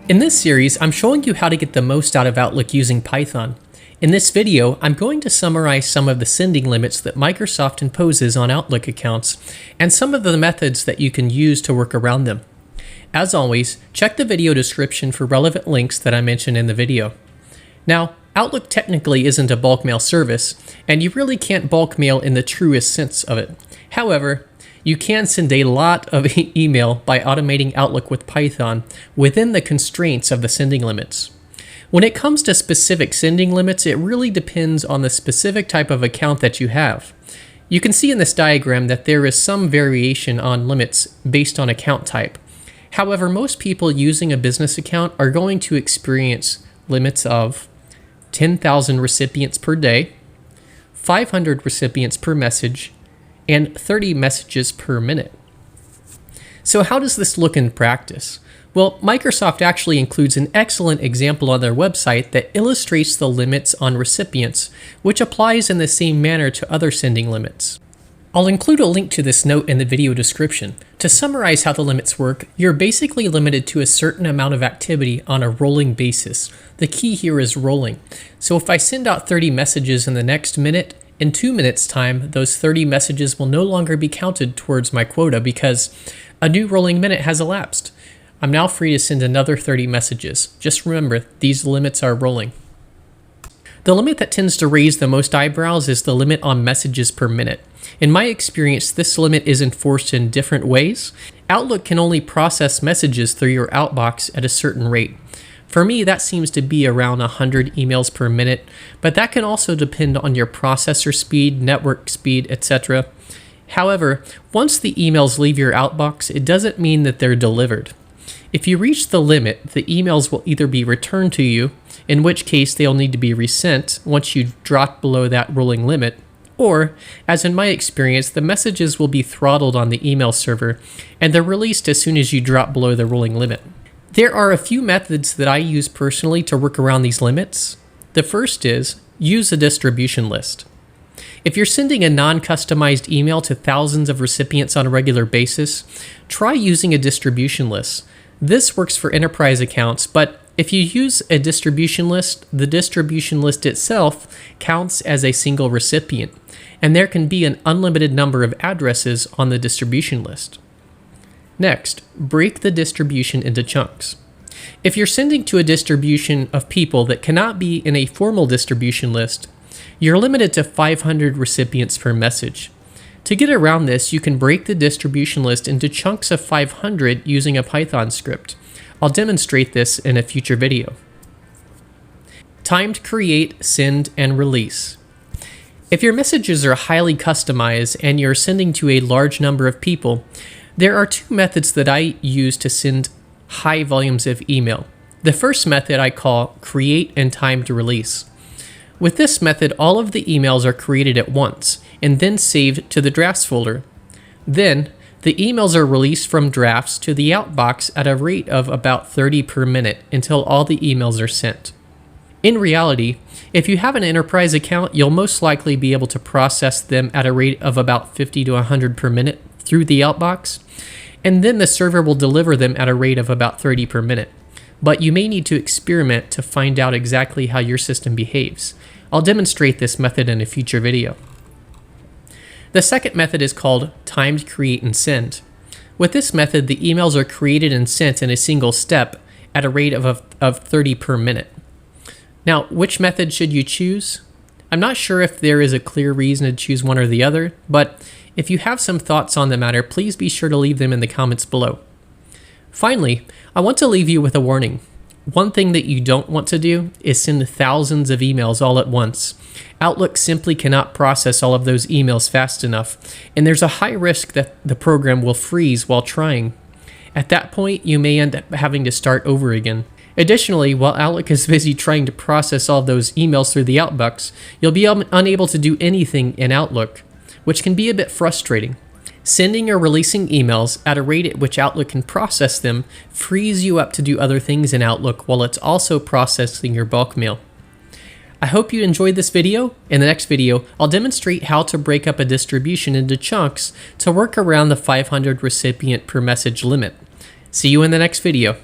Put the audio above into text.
In this series, I'm showing you how to get the most out of Outlook using Python. In this video, I'm going to summarize some of the sending limits that Microsoft imposes on Outlook accounts and some of the methods that you can use to work around them. As always, check the video description for relevant links that I mentioned in the video. Now, Outlook technically isn't a bulk mail service, and you really can't bulk mail in the truest sense of it. However, you can send a lot of email by automating Outlook with Python within the constraints of the sending limits. When it comes to specific sending limits, it really depends on the specific type of account that you have. You can see in this diagram that there is some variation on limits based on account type. However, most people using a business account are going to experience limits of 10,000 recipients per day, 500 recipients per message, and 30 messages per minute. So how does this look in practice? Well, Microsoft actually includes an excellent example on their website that illustrates the limits on recipients, which applies in the same manner to other sending limits. I'll include a link to this note in the video description. To summarize how the limits work, you're basically limited to a certain amount of activity on a rolling basis. The key here is rolling. So if I send out 30 messages in the next minute, in 2 minutes' time, those 30 messages will no longer be counted towards my quota because a new rolling minute has elapsed. I'm now free to send another 30 messages. Just remember, these limits are rolling. The limit that tends to raise the most eyebrows is the limit on messages per minute. In my experience, this limit is enforced in different ways. Outlook can only process messages through your outbox at a certain rate. For me, that seems to be around 100 emails per minute, but that can also depend on your processor speed, network speed, etc. However, once the emails leave your outbox, it doesn't mean that they're delivered. If you reach the limit, the emails will either be returned to you, in which case they'll need to be resent once you drop below that rolling limit, or, as in my experience, the messages will be throttled on the email server, and they're released as soon as you drop below the rolling limit. There are a few methods that I use personally to work around these limits. The first is use a distribution list. If you're sending a non-customized email to thousands of recipients on a regular basis, try using a distribution list. This works for enterprise accounts, but if you use a distribution list, the distribution list itself counts as a single recipient, and there can be an unlimited number of addresses on the distribution list. Next, break the distribution into chunks. If you're sending to a distribution of people that cannot be in a formal distribution list, you're limited to 500 recipients per message. To get around this, you can break the distribution list into chunks of 500 using a Python script. I'll demonstrate this in a future video. Timed create, send, and release. If your messages are highly customized and you're sending to a large number of people, there are two methods that I use to send high volumes of email. The first method I call create and timed release. With this method, all of the emails are created at once and then saved to the drafts folder. Then, the emails are released from drafts to the outbox at a rate of about 30 per minute until all the emails are sent. In reality, if you have an enterprise account, you'll most likely be able to process them at a rate of about 50 to 100 per minute through the outbox, and then the server will deliver them at a rate of about 30 per minute. But you may need to experiment to find out exactly how your system behaves. I'll demonstrate this method in a future video. The second method is called timed create and send. With this method, the emails are created and sent in a single step at a rate of 30 per minute. Now, which method should you choose? I'm not sure if there is a clear reason to choose one or the other, but if you have some thoughts on the matter, please be sure to leave them in the comments below. Finally, I want to leave you with a warning. One thing that you don't want to do is send thousands of emails all at once. Outlook simply cannot process all of those emails fast enough, and there's a high risk that the program will freeze while trying. At that point, you may end up having to start over again. Additionally, while Outlook is busy trying to process all those emails through the outbox, you'll be unable to do anything in Outlook, which can be a bit frustrating. Sending or releasing emails at a rate at which Outlook can process them frees you up to do other things in Outlook while it's also processing your bulk mail. I hope you enjoyed this video. In the next video, I'll demonstrate how to break up a distribution into chunks to work around the 500 recipient per message limit. See you in the next video.